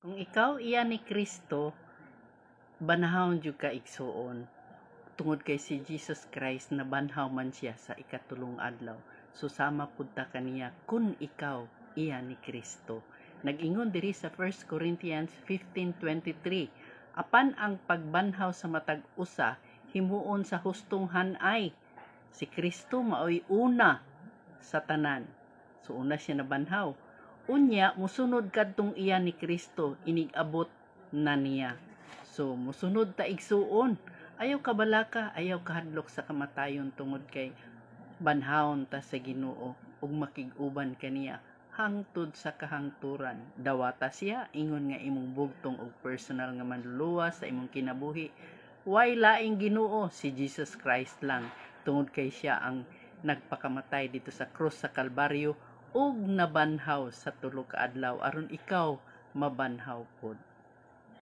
Kung ikaw iya ni Kristo, banahon jud ka igsuon. Tungod kay si Jesus Christ na banhaw man siya sa ikatulong adlaw. Susama pud ta kaniya kun ikaw iya ni Kristo. Nag-ingon diri sa 1 Corinthians 15:23, apan ang pagbanhaw sa matag usa himuon sa hustong hanay. Si Kristo maoy una sa tanan. So una siya nabanhaw. Unya musunod kadtong iya ni Kristo inig-abot na niya. So musunod ta igsuon. Ayaw kabalaka, ayaw kahadlok sa kamatayon tungod kay banhawon ta sa Ginoo ug makig-uban kaniya hangtod sa kahangturan. Dawata siya ingon nga imong bugtong og personal nga manluluwa sa imong kinabuhi. Way laing Ginoo, si Jesus Christ lang, tungod kay siya ang nagpakamatay dito sa krus sa Kalbaryo ug nabanhaw sa tulo ka adlaw aron ikaw mabanhaw pod.